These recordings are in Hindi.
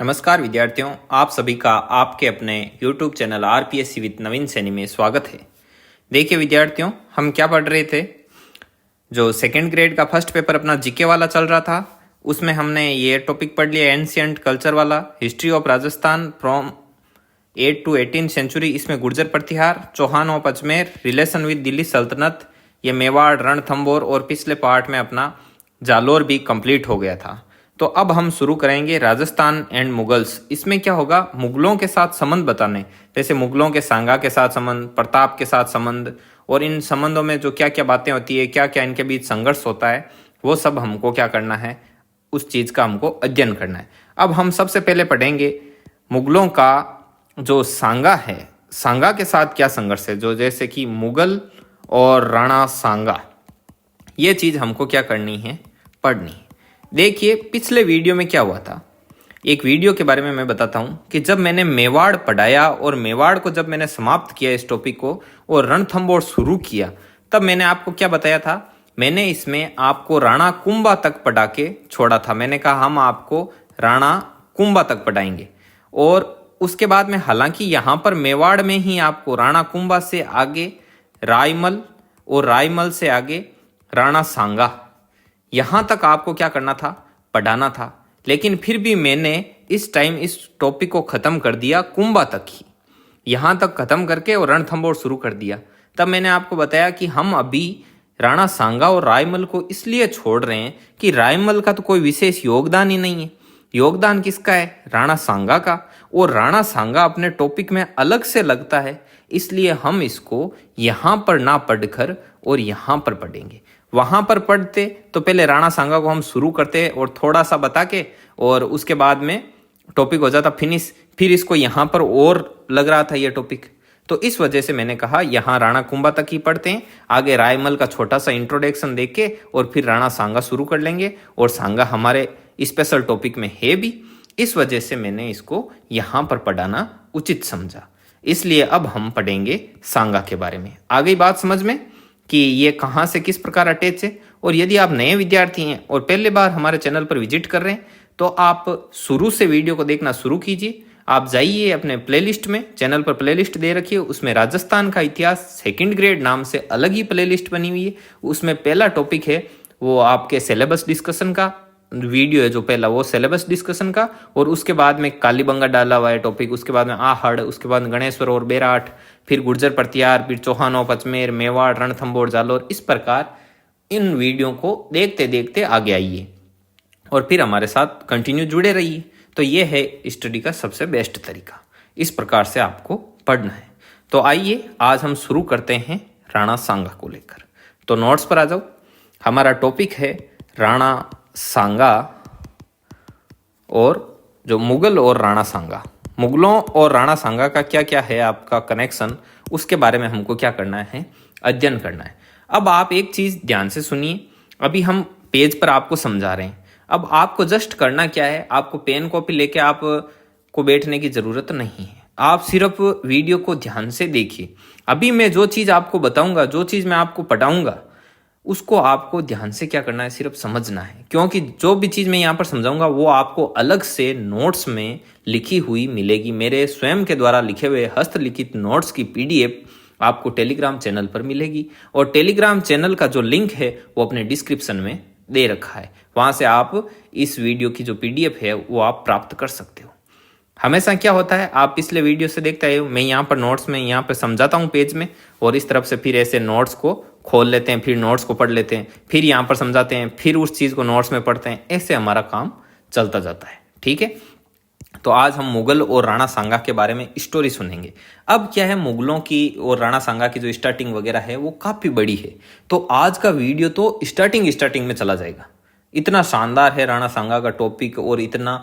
नमस्कार विद्यार्थियों, आप सभी का आपके अपने YouTube चैनल आरपीएससी विद नवीन सैनी में स्वागत है। देखिए विद्यार्थियों, हम क्या पढ़ रहे थे। जो सेकंड ग्रेड का फर्स्ट पेपर अपना जीके वाला चल रहा था, उसमें हमने ये टॉपिक पढ़ लिया एंशियंट कल्चर वाला, history of Rajasthan from 8 to 18 century. इसमें Gurjara Pratihara, Chauhan of Ajmer, relation with Delhi Sultanate, ये मेवाड़, रणथंभौर और पिछले पार्ट में अपना जालोर भी कंप्लीट हो गया था। तो अब हम शुरू करेंगे राजस्थान एंड मुगल्स। इसमें क्या होगा, मुगलों के साथ संबंध बताने, जैसे मुगलों के सांगा के साथ संबंध, प्रताप के साथ संबंध, और इन संबंधों में जो क्या क्या बातें होती है, क्या क्या इनके बीच संघर्ष होता है, वो सब हमको क्या करना है, उस चीज़ का हमको अध्ययन करना है। अब हम सबसे पहले पढ़ेंगे मुगलों का जो सांगा है, सांगा के साथ क्या संघर्ष है, जो जैसे कि मुगल और राणा सांगा, ये चीज़ हमको क्या करनी है, पढ़नी है। देखिए पिछले वीडियो में क्या हुआ था, एक वीडियो के बारे में मैं बताता हूं कि जब मैंने मेवाड़ पढ़ाया और मेवाड़ को जब मैंने समाप्त किया इस टॉपिक को और रणथंभौर शुरू किया, तब मैंने आपको क्या बताया था, मैंने इसमें आपको राणा कुंभा तक पढ़ा के छोड़ा था। मैंने कहा हम आपको राणा कुंभा तक पढ़ाएंगे, और उसके बाद में हालांकि यहाँ पर मेवाड़ में ही आपको राणा कुंभा से आगे रायमल और रायमल से आगे राणा सांगा, यहाँ तक आपको क्या करना था, पढ़ाना था। लेकिन फिर भी मैंने इस टाइम इस टॉपिक को ख़त्म कर दिया कुंभा तक ही, यहाँ तक ख़त्म करके और रणथंभौर शुरू कर दिया। तब मैंने आपको बताया कि हम अभी राणा सांगा और रायमल को इसलिए छोड़ रहे हैं कि रायमल का तो कोई विशेष योगदान ही नहीं है। योगदान किसका है, राणा सांगा का, और राणा सांगा अपने टॉपिक में अलग से लगता है, इसलिए हम इसको यहाँ पर ना पढ़कर और यहाँ पर पढ़ेंगे। वहाँ पर पढ़ते तो पहले राणा सांगा को हम शुरू करते और थोड़ा सा बता के, और उसके बाद में टॉपिक हो जाता फिनिश, फिर इसको यहाँ पर और लग रहा था ये टॉपिक, तो इस वजह से मैंने कहा यहाँ राणा कुंभा तक ही पढ़ते हैं, आगे रायमल का छोटा सा इंट्रोडक्शन देख के और फिर राणा सांगा शुरू कर लेंगे। और सांगा हमारे स्पेशल टॉपिक में है भी, इस वजह से मैंने इसको यहाँ पर पढ़ाना उचित समझा। इसलिए अब हम पढ़ेंगे सांगा के बारे में। आ गई बात समझ में कि ये कहाँ से किस प्रकार अटैच है। और यदि आप नए विद्यार्थी हैं और पहले बार हमारे चैनल पर विजिट कर रहे हैं, तो आप शुरू से वीडियो को देखना शुरू कीजिए। आप जाइए अपने प्लेलिस्ट में, चैनल पर प्लेलिस्ट दे रखी है, उसमें राजस्थान का इतिहास सेकंड ग्रेड नाम से अलग ही प्लेलिस्ट बनी हुई है। उसमें पहला टॉपिक है वो आपके सिलेबस डिस्कशन का वीडियो है, जो पहला वो सिलेबस डिस्कशन का, और उसके बाद में कालीबंगा डाला हुआ है टॉपिक, उसके बाद में आहड़, उसके बाद गणेश्वर और बेराट, फिर गुर्जर प्रतिहार, फिर चौहान ऑफ अजमेर, मेवाड़, रणथंभौर, जालोर। इस प्रकार इन वीडियो को देखते देखते आगे आइए और फिर हमारे साथ कंटिन्यू जुड़े रहिए। तो ये है स्टडी का सबसे बेस्ट तरीका, इस प्रकार से आपको पढ़ना है। तो आइए आज हम शुरू करते हैं राणा सांगा को लेकर। तो नोट्स पर आ जाओ। हमारा टॉपिक है राणा सांगा और जो मुगल और राणा सांगा, मुगलों और राणा सांगा का क्या क्या है आपका कनेक्शन, उसके बारे में हमको क्या करना है, अध्ययन करना है। अब आप एक चीज़ ध्यान से सुनिए, अभी हम पेज पर आपको समझा रहे हैं। अब आपको जस्ट करना क्या है, आपको पेन कॉपी लेके आप को बैठने की ज़रूरत नहीं है, आप सिर्फ वीडियो को ध्यान से देखिए। अभी मैं जो चीज़ आपको बताऊंगा, जो चीज़ मैं आपको पढ़ाऊंगा, उसको आपको ध्यान से क्या करना है, सिर्फ समझना है। क्योंकि जो भी चीज़ मैं यहाँ पर समझाऊंगा वो आपको अलग से नोट्स में लिखी हुई मिलेगी। मेरे स्वयं के द्वारा लिखे हुए हस्तलिखित नोट्स की पीडीएफ आपको टेलीग्राम चैनल पर मिलेगी, और टेलीग्राम चैनल का जो लिंक है वो अपने डिस्क्रिप्शन में दे रखा है, वहाँ से आप इस वीडियो की जो पीडीएफ है वो आप प्राप्त कर सकते हो। हमेशा क्या होता है, आप पिछले वीडियो से देखते आए हो, मैं यहाँ पर नोट्स में यहाँ पर समझाता हूँ पेज में, और इस तरफ से फिर ऐसे नोट्स को खोल लेते हैं, फिर नोट्स को पढ़ लेते हैं, फिर यहाँ पर समझाते हैं, फिर उस चीज़ को नोट्स में पढ़ते हैं, ऐसे हमारा काम चलता जाता है। ठीक है, तो आज हम मुगल और राणा सांगा के बारे में स्टोरी सुनेंगे। अब क्या है, मुगलों की और राणा सांगा की जो स्टार्टिंग वगैरह है वो काफ़ी बड़ी है, तो आज का वीडियो तो स्टार्टिंग में चला जाएगा। इतना शानदार है राणा सांगा का टॉपिक और इतना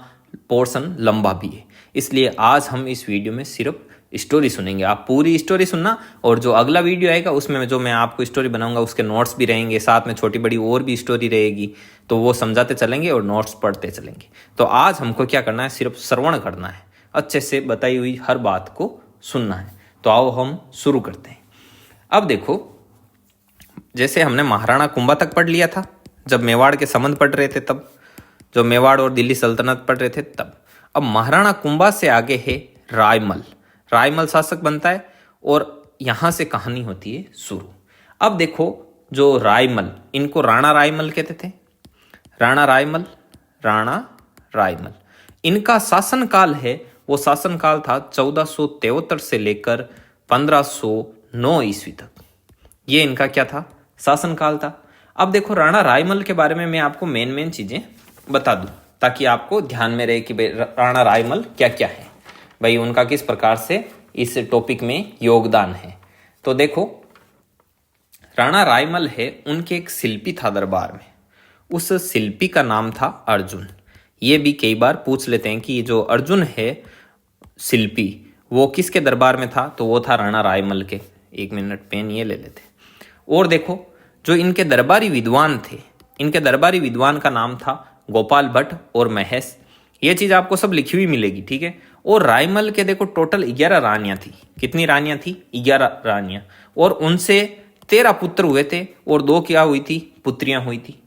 पोर्शन लंबा भी है, इसलिए आज हम इस वीडियो में सिर्फ स्टोरी सुनेंगे। आप पूरी स्टोरी सुनना, और जो अगला वीडियो आएगा उसमें जो मैं आपको स्टोरी बनाऊंगा उसके नोट्स भी रहेंगे, साथ में छोटी बड़ी और भी स्टोरी रहेगी, तो वो समझाते चलेंगे और नोट्स पढ़ते चलेंगे। तो आज हमको क्या करना है, सिर्फ श्रवण करना है, अच्छे से बताई हुई हर बात को सुनना है। तो आओ हम शुरू करते हैं। अब देखो, जैसे हमने महाराणा कुंभा तक पढ़ लिया था जब मेवाड़ के संबंध पढ़ रहे थे, तब जो मेवाड़ और दिल्ली सल्तनत पढ़ रहे थे तब। अब महाराणा कुंभा से आगे है रायमल। रायमल शासक बनता है और यहां से कहानी होती है शुरू। अब देखो जो रायमल, इनको राणा रायमल कहते थे। राणा रायमल, राणा रायमल, इनका शासनकाल है वो शासनकाल था 1473 से लेकर 1509 ईस्वी तक। ये इनका क्या था, शासनकाल था। अब देखो राणा रायमल के बारे में मैं आपको मेन चीजें बता दूं ताकि आपको ध्यान में रहे कि राणा रायमल क्या क्या है, भाई उनका किस प्रकार से इस टॉपिक में योगदान है। तो देखो राणा रायमल है, उनके एक शिल्पी था दरबार में, उस शिल्पी का नाम था अर्जुन। ये भी कई बार पूछ लेते हैं कि जो अर्जुन है शिल्पी वो किसके दरबार में था, तो वो था राणा रायमल के। एक मिनट पेन ये ले लेते। और देखो जो इनके दरबारी विद्वान थे, इनके दरबारी विद्वान का नाम था गोपाल भट्ट और महेश। ये चीज आपको सब लिखी हुई मिलेगी, ठीक है। और रायमल के देखो टोटल 11 रानियां थी। कितनी रानियां थी, 11 रानियां। और उनसे 13 पुत्र हुए थे और 2 क्या हुई थी, पुत्रियां हुई थी।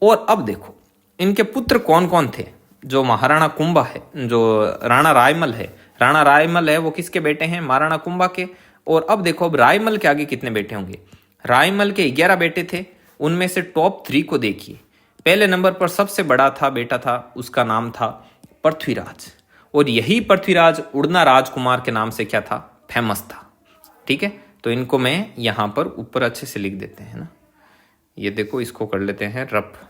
और अब देखो इनके पुत्र कौन कौन थे। जो महाराणा कुंभा है, जो राणा रायमल है, राणा रायमल है वो किसके बेटे हैं, महाराणा कुंभा के। और अब देखो अब रायमल के आगे कितने बेटे होंगे। रायमल के 11 बेटे थे, उनमें से टॉप 3 को देखिए। पहले नंबर पर सबसे बड़ा था बेटा था, उसका नाम था पृथ्वीराज। और यही पृथ्वीराज उड़ना राजकुमार के नाम से क्या था, फेमस था, ठीक है। तो इनको मैं यहां पर ऊपर अच्छे से लिख देते हैं ना। ये देखो इसको कर लेते हैं रफ।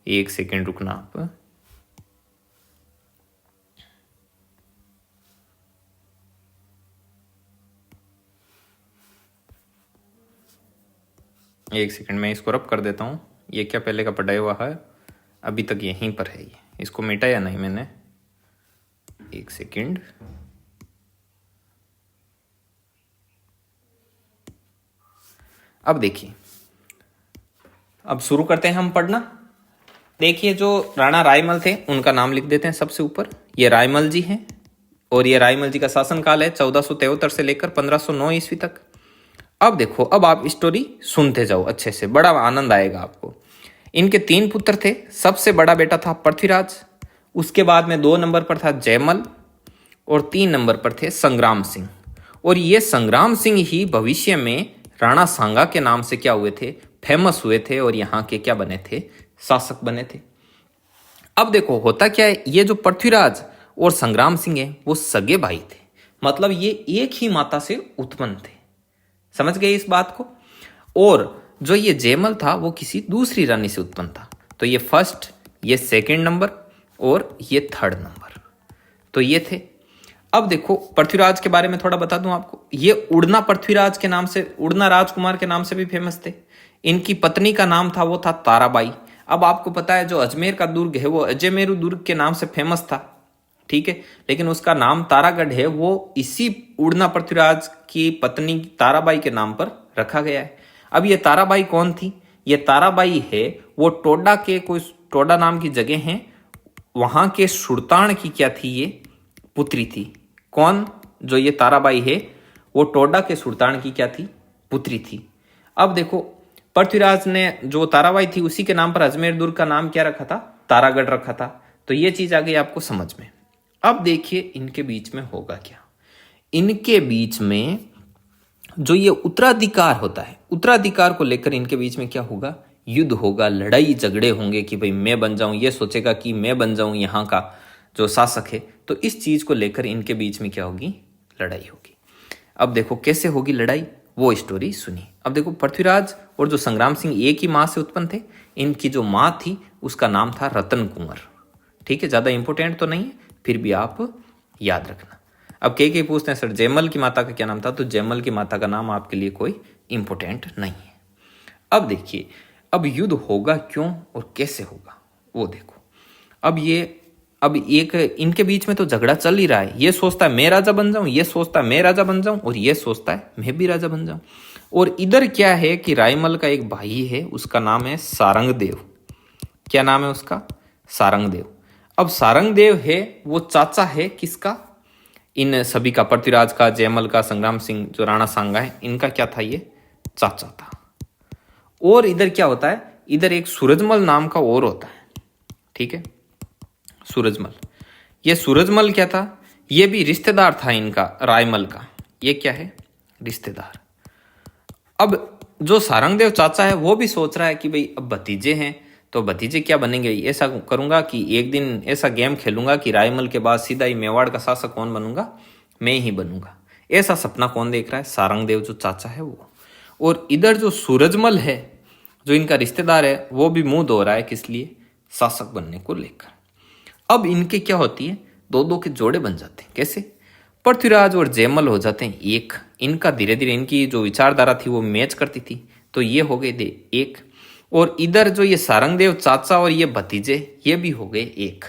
एक सेकेंड रुकना आप। एक सेकंड मैं इसको रब कर देता हूँ। ये क्या पहले का पढ़ाया हुआ है, अभी तक यहीं पर है। ये इसको मिटाया नहीं मैंने। एक सेकंड, अब देखिए, अब शुरू करते हैं हम पढ़ना। देखिए जो राणा रायमल थे उनका नाम लिख देते हैं सबसे ऊपर। ये रायमल जी हैं और ये रायमल जी का शासनकाल है 1473 से लेकर 1509 ईस्वी तक। अब देखो, अब आप स्टोरी सुनते जाओ अच्छे से, बड़ा आनंद आएगा आपको। इनके 3 पुत्र थे। सबसे बड़ा बेटा था पृथ्वीराज, उसके बाद में 2 नंबर पर था जयमल और 3 नंबर पर थे संग्राम सिंह। और ये संग्राम सिंह ही भविष्य में राणा सांगा के नाम से क्या हुए थे, फेमस हुए थे और यहाँ के क्या बने थे, शासक बने थे। अब देखो होता क्या है, ये जो पृथ्वीराज और संग्राम सिंह है वो सगे भाई थे, मतलब ये एक ही माता से उत्पन्न थे। समझ गए इस बात को। और जो ये जयमल था वो किसी दूसरी रानी से उत्पन्न था। तो ये फर्स्ट, ये सेकंड नंबर और ये थर्ड नंबर, तो ये थे। अब देखो पृथ्वीराज के बारे में थोड़ा बता दूं आपको। ये उड़ना पृथ्वीराज के नाम से, उड़ना राजकुमार के नाम से भी फेमस थे। इनकी पत्नी का नाम था वो था ताराबाई। अब आपको पता है जो अजमेर का दुर्ग है वो अजमेरू दुर्ग के नाम से फेमस था, ठीक है। लेकिन उसका नाम तारागढ़ है, वो इसी उड़ना पृथ्वीराज की पत्नी ताराबाई के नाम पर रखा गया है। अब ये ताराबाई कौन थी, ये ताराबाई है वो टोडा के, कोई टोडा नाम की जगह है, वहां के सुल्तान की क्या थी, ये पुत्री थी। कौन, जो ये ताराबाई है वो टोडा के सुल्तान की क्या थी, पुत्री थी। अब देखो पृथ्वीराज ने जो ताराबाई थी उसी के नाम पर अजमेर दुर्ग का नाम क्या रखा था, तारागढ़ रखा था। तो ये चीज आ गई आपको समझ में। अब देखिए इनके बीच में होगा क्या। इनके बीच में जो ये उत्तराधिकार होता है, उत्तराधिकार को लेकर इनके बीच में क्या होगा, युद्ध होगा, लड़ाई झगड़े होंगे कि भाई मैं बन जाऊं, ये सोचेगा कि मैं बन जाऊं यहाँ का जो शासक है। तो इस चीज को लेकर इनके बीच में क्या होगी, लड़ाई होगी। अब देखो कैसे होगी लड़ाई, वो स्टोरी सुनी। अब देखो पृथ्वीराज और जो संग्राम सिंह एक ही माँ से उत्पन्न थे। इनकी जो माँ थी उसका नाम था रतन कुंवर, ठीक है। ज्यादा इंपॉर्टेंट तो नहीं है, फिर भी आप याद रखना। अब कई पूछते हैं सर जयमल की माता का क्या नाम था, तो जयमल की माता का नाम आपके लिए कोई इंपॉर्टेंट नहीं है। अब देखिए अब युद्ध होगा क्यों और कैसे होगा वो देखो। अब एक इनके बीच में तो झगड़ा चल ही रहा है। ये सोचता है मैं राजा बन जाऊं, ये सोचता है मैं राजा बन जाऊं, और ये सोचता है मैं भी राजा बन जाऊं। और इधर क्या है कि रायमल का एक भाई है, उसका नाम है सारंगदेव। क्या नाम है उसका, सारंगदेव। अब सारंगदेव है वो चाचा है किसका, इन सभी का, पृथ्वीराज का, जयमल का, संग्राम सिंह जो राणा सांगा है, इनका क्या था, ये चाचा था। और इधर क्या होता है, इधर एक सूरजमल नाम का और होता है, ठीक है, सूरजमल। ये सूरजमल क्या था? ये भी रिश्तेदार था इनका, रायमल का। ये क्या है? रिश्तेदार। अब जो सारंगदेव चाचा है वो भी सोच रहा है कि भाई अब भतीजे हैं तो भतीजे क्या बनेंगे, ऐसा करूंगा कि एक दिन ऐसा गेम खेलूंगा कि रायमल के बाद सीधा ही मेवाड़ का शासक कौन बनूंगा, मैं ही बनूंगा। ऐसा सपना कौन देख रहा है? सारंगदेव जो चाचा है वो। और इधर जो सूरजमल है जो इनका रिश्तेदार है वो भी मुंह धो रहा है, किस लिए? शासक बनने को लेकर। अब इनके क्या होती है, दो दो के जोड़े बन जाते हैं। कैसे? पृथ्वीराज और जयमल हो जाते हैं एक। इनका धीरे धीरे इनकी जो विचारधारा थी वो मैच करती थी, तो ये हो गए एक। और इधर जो ये सारंगदेव चाचा और ये भतीजे ये भी हो गए एक,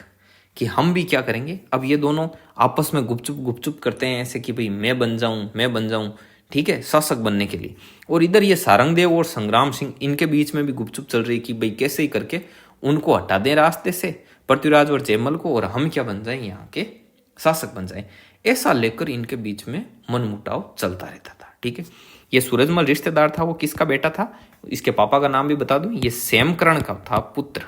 कि हम भी क्या करेंगे, अब ये दोनों आपस में गुपचुप गुपचुप करते हैं ऐसे कि भाई मैं बन जाऊं, ठीक है, शासक बनने के लिए। और इधर ये सारंगदेव और संग्राम सिंह इनके बीच में भी गुपचुप चल रही कि भाई कैसे ही करके उनको हटा दें रास्ते से, पृथ्वीराज और जयमल को, और हम क्या बन जाए, यहाँ के शासक बन जाए। ऐसा लेकर इनके बीच में मनमुटाव चलता रहता था। ठीक है, ये सूरजमल रिश्तेदार था, वो किसका बेटा था? इसके पापा का नाम भी बता दूं, ये सेमकर्ण का था पुत्र।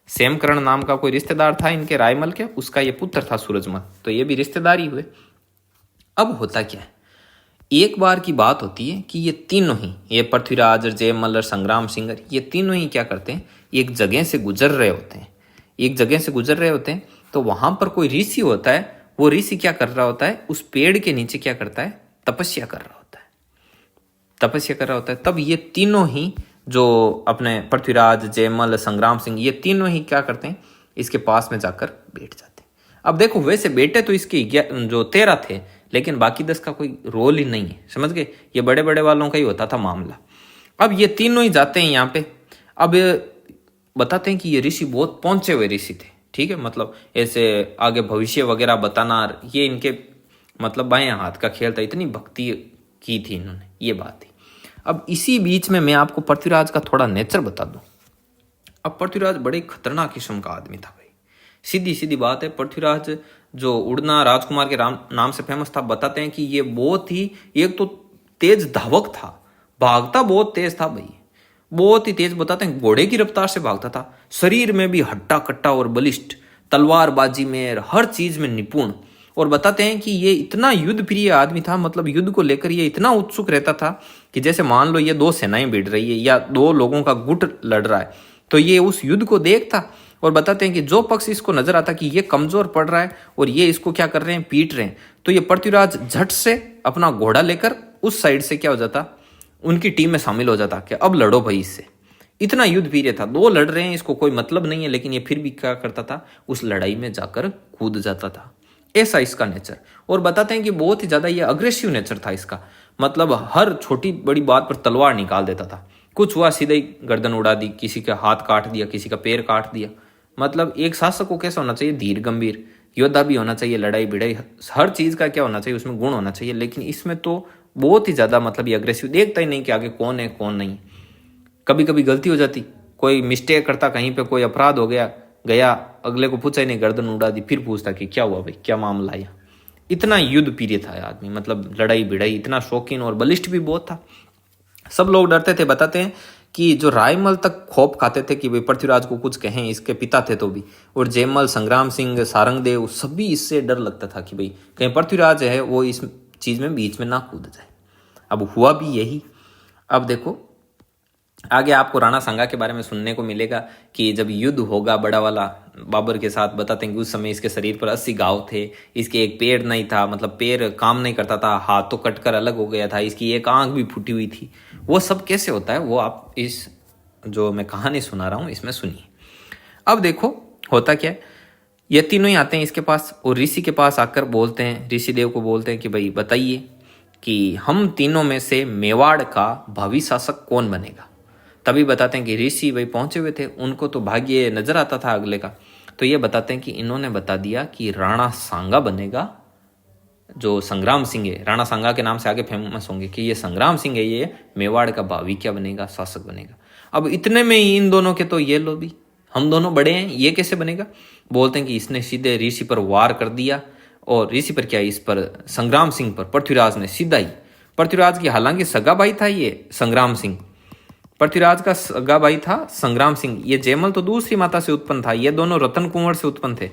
सेमकर्ण नाम का कोई रिश्तेदार था इनके रायमल के, उसका ये पुत्र था सूरजमल। तो ये भी रिश्तेदार ही हुए। अब होता क्या है, एक बार की बात होती है कि ये तीनों ही, ये पृथ्वीराज और जयमल और संग्राम सिंह, ये तीनों ही क्या करते हैं, एक जगह से गुजर रहे होते हैं। तो वहां पर कोई ऋषि होता है, वो ऋषि क्या कर रहा होता है, उस पेड़ के नीचे क्या करता है, तपस्या कर रहा होता है। तब ये तीनों ही जो अपने पृथ्वीराज, जयमल, संग्राम सिंह, ये तीनों ही क्या करते हैं, इसके पास में जाकर बैठ जाते हैं। अब देखो, वैसे बेटे तो इसके जो 13 थे, लेकिन बाकी 10 का कोई रोल ही नहीं है, समझ गए? ये बड़े बड़े वालों का ही होता था मामला। अब ये तीनों ही जाते हैं यहाँ पे। अब बताते हैं कि ये ऋषि बहुत पहुंचे हुए ऋषि थे। ठीक है, मतलब ऐसे आगे भविष्य वगैरह बताना, ये इनके मतलब बाएं हाथ का खेल था, इतनी भक्ति की थी इन्होंने, ये बात थी। अब इसी बीच में मैं आपको पृथ्वीराज का थोड़ा नेचर बता दूं। अब पृथ्वीराज बड़े खतरनाक किस्म का आदमी था भाई, सीधी सीधी बात है। पृथ्वीराज जो उड़ना राजकुमार के नाम से फेमस था, बताते हैं कि ये बहुत ही, एक तो तेज धावक था, भागता बहुत तेज था भाई, बहुत ही तेज। बताते हैं घोड़े की रफ्तार से भागता था, शरीर में भी हट्टा कट्टा और बलिष्ठ, तलवारबाजी में हर चीज में निपुण। और बताते हैं कि ये इतना युद्ध प्रिय आदमी था, मतलब युद्ध को लेकर ये इतना उत्सुक रहता था कि जैसे मान लो ये 2 सेनाएं भिड़ रही है या 2 लोगों का गुट लड़ रहा है, तो ये उस युद्ध को देखता। और बताते हैं कि जो पक्ष इसको नजर आता कि ये कमजोर पड़ रहा है और ये इसको क्या कर रहे हैं, पीट रहे हैं, तो ये पृथ्वीराज झट से अपना घोड़ा लेकर उस साइड से क्या हो जाता, उनकी टीम में शामिल हो जाता कि अब लड़ो भाई इससे। इतना युद्ध प्रिय था, 2 लड़ रहे हैं, इसको कोई मतलब नहीं है, लेकिन ये फिर भी क्या करता था, उस लड़ाई में जाकर कूद जाता था। ऐसा इसका नेचर। और बताते हैं कि बहुत ही ज्यादा ये अग्रेसिव नेचर था इसका, मतलब हर छोटी बड़ी बात पर तलवार निकाल देता था। कुछ हुआ सीधे ही गर्दन उड़ा दी, किसी का हाथ काट दिया, किसी का पैर काट दिया। मतलब एक शासक को कैसा होना चाहिए, धीर गंभीर योद्धा भी होना चाहिए, लड़ाई भिड़ाई हर चीज का क्या होना चाहिए, उसमें गुण होना चाहिए। लेकिन इसमें तो बहुत ही ज्यादा मतलब ये अग्रेसिव, देखता ही नहीं कि आगे कौन है कौन नहीं। कभी कभी गलती हो जाती, कोई मिस्टेक करता, कहीं पे कोई अपराध हो गया, अगले को पूछा ही नहीं, गर्दन उड़ा दी, फिर पूछता कि क्या हुआ भाई, क्या मामला है। इतना युद्ध प्रिय था आदमी, मतलब लड़ाई भिड़ाई, इतना शौकीन और बलिष्ठ भी बहुत था। सब लोग डरते थे। बताते हैं कि जो रायमल तक खौफ खाते थे कि भाई पृथ्वीराज को कुछ कहें, इसके पिता थे तो भी, और जयमल, संग्राम सिंह, सारंगदेव, सभी इससे डर लगता था कि भाई कहीं पृथ्वीराज है वो इस चीज में बीच में ना कूद जाए। अब हुआ भी यही। अब देखो आगे आपको राणा सांगा के बारे में सुनने को मिलेगा कि जब युद्ध होगा बड़ा वाला बाबर के साथ, बताते हैं कि उस समय इसके शरीर पर 80 घाव थे, इसके एक पैर नहीं था, मतलब पैर काम नहीं करता था, हाथ तो कटकर अलग हो गया था, इसकी एक आंख भी फूटी हुई थी। वो सब कैसे होता है वो आप इस जो मैं कहानी सुना रहा हूँ इसमें सुनिए। अब देखो होता क्या है, ये तीनों ही आते हैं इसके पास और ऋषि के पास आकर बोलते हैं, ऋषि देव को बोलते हैं कि भाई बताइए कि हम तीनों में से मेवाड़ का भावी शासक कौन बनेगा। तभी बताते हैं कि ऋषि भाई पहुंचे हुए थे, उनको तो भाग्य नजर आता था अगले का। तो ये बताते हैं कि इन्होंने बता दिया कि राणा सांगा बनेगा, जो संग्राम सिंह है, राणा सांगा के नाम से आगे फेमस होंगे, कि ये संग्राम सिंह है, ये मेवाड़ का भावी क्या बनेगा, शासक बनेगा। अब इतने में ही इन दोनों के तो ये लो भी, हम दोनों बड़े हैं, ये कैसे बनेगा। बोलते हैं कि इसने सीधे ऋषि पर वार कर दिया, और ऋषि पर क्या, इस पर संग्राम सिंह पर पृथ्वीराज ने सीधा ही, पृथ्वीराज की हालांकि सगा भाई था ये संग्राम सिंह, पृथ्वीराज का सगा भाई था संग्राम सिंह। ये जयमल तो दूसरी माता से उत्पन्न था, ये दोनों रतन कुंवर से उत्पन्न थे।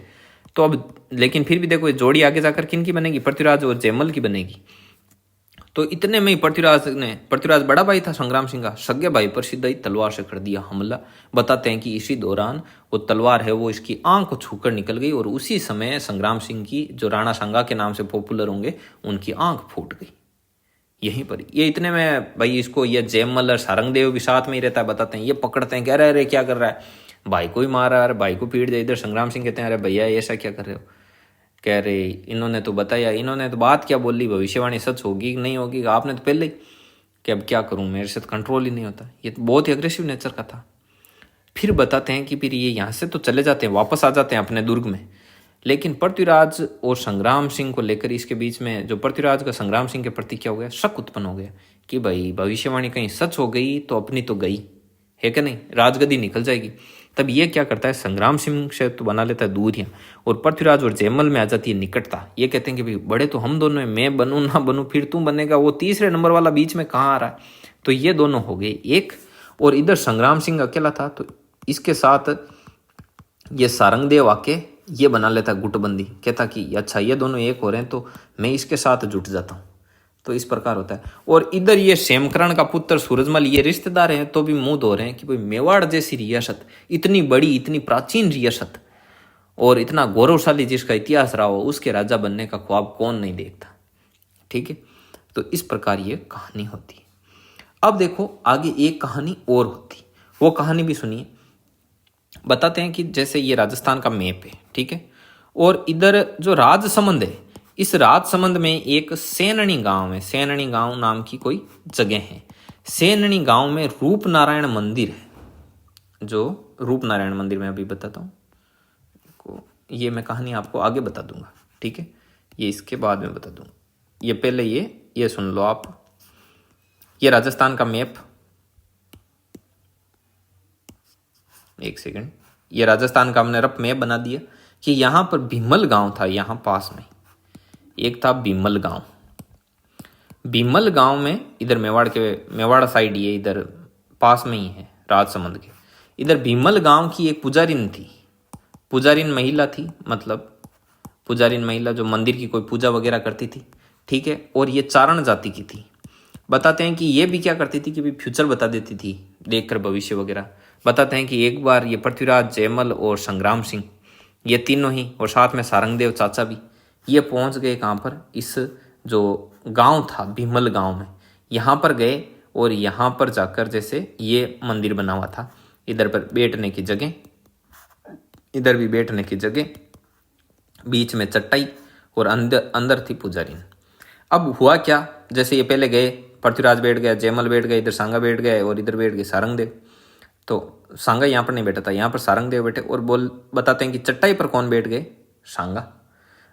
तो अब लेकिन फिर भी देखो ये जोड़ी आगे जाकर किन की बनेगी, पृथ्वीराज और जयमल की बनेगी। तो इतने में ही पृथ्वीराज बड़ा भाई था संग्राम सिंह का, सगे भाई पर सीधा ही तलवार से कर दिया हमला। बताते हैं कि इसी दौरान वो तलवार है वो इसकी आंख को छूकर निकल गई और उसी समय संग्राम सिंह की, जो राणा सांगा के नाम से पॉपुलर होंगे, उनकी आंख फूट गई यहीं पर। ये इतने में भाई इसको ये जयमल और सारंगदेव भी साथ में ही रहता है। बताते हैं ये पकड़ते हैं, कह रहे अरे क्या कर रहा है, भाई को ही मार रहा है, भाई को पीट दे। इधर संग्राम सिंह कहते हैं अरे भैया ऐसा क्या कर रहे हो, कह रहे इन्होंने तो बताया, इन्होंने तो बात क्या बोली, भविष्यवाणी सच होगी कि नहीं होगी, आपने तो पहले ही कि अब क्या करूं, मेरे से तो कंट्रोल ही नहीं होता। ये तो बहुत ही अग्रेसिव नेचर का था। फिर बताते हैं कि फिर ये यहाँ से तो चले जाते हैं, वापस आ जाते हैं अपने दुर्ग में, लेकिन पृथ्वीराज और संग्राम सिंह को लेकर इसके बीच में जो पृथ्वीराज का संग्राम सिंह के प्रति क्या हो गया, शक उत्पन्न हो गया कि भाई भविष्यवाणी कहीं सच हो गई तो अपनी तो गई है कि नहीं, राजगद्दी निकल जाएगी। तब ये क्या करता है, संग्राम सिंह से तो बना लेता है दूरियां और पृथ्वीराज और जयमल में आ जाती है निकटता। ये कहते हैं कि भाई बड़े तो हम दोनों हैं, मैं बनूं ना बनूं फिर तू बनेगा, वो तीसरे नंबर वाला बीच में कहाँ आ रहा है। तो ये दोनों हो गए एक, और इधर संग्राम सिंह अकेला था, तो इसके साथ ये सारंगदेव आके ये बना लेता गुटबंदी, कहता कि अच्छा ये दोनों एक हो रहे हैं तो मैं इसके साथ जुट जाता हूँ। तो इस प्रकार होता है। और इधर ये क्षेमकरण का पुत्र सूरजमल, ये रिश्तेदार हैं तो भी मुंह धो रहे हैं कि भाई मेवाड़ जैसी रियासत, इतनी बड़ी इतनी प्राचीन रियासत और इतना गौरवशाली जिसका इतिहास रहा हो, उसके राजा बनने का ख्वाब कौन नहीं देखता। ठीक है, तो इस प्रकार ये कहानी होती है। अब देखो आगे एक कहानी और होती, वो कहानी भी सुनिए। बताते हैं कि जैसे ये राजस्थान का मैप है, ठीक है, और इधर जो राजसमंद है, इस राजसमंद में एक सेनणी गांव है, सेनणी गांव नाम की कोई जगह है। सेनणी गांव में रूप नारायण मंदिर है, जो रूप नारायण मंदिर मैं अभी बताता हूँ, ये मैं कहानी आपको आगे बता दूंगा। ठीक है, ये इसके बाद में बता दूंगा, ये पहले ये सुन लो आप। ये राजस्थान का मैप, एक सेकंड, ये राजस्थान का हमने रफ मैप बना दिया कि यहाँ पर भीमल गांव था, यहाँ पास में एक था भीमल गांव। भीमल गांव में इधर मेवाड़ साइड, ये इधर पास में ही है राजसमंद के। इधर भीमल गांव की एक पुजारिन थी, पुजारिन महिला थी, मतलब पुजारिन महिला जो मंदिर की कोई पूजा वगैरह करती थी। ठीक है, और ये चारण जाति की थी। बताते हैं कि ये भी क्या करती थी कि भी फ्यूचर बता देती थी, देखकर भविष्य वगैरह। बताते हैं कि एक बार ये पृथ्वीराज, जयमल और संग्राम सिंह, ये तीनों ही, और साथ में सारंगदेव चाचा भी, ये पहुंच गए कहाँ पर, इस जो गांव था भीमल गांव में, यहाँ पर गए। और यहाँ पर जाकर जैसे ये मंदिर बना हुआ था, इधर पर बैठने की जगह, इधर भी बैठने की जगह, बीच में चटाई और अंदर थी पुजारिन। अब हुआ क्या, जैसे ये पहले गए, पृथ्वीराज बैठ गया, जयमल बैठ गए, इधर सांगा बैठ गए और इधर बैठ गए सारंगदेव। तो सांगा यहाँ पर नहीं बैठा था, यहाँ पर सारंगदेव बैठे। और बताते हैं कि चट्टाई पर कौन बैठ गए, सांगा।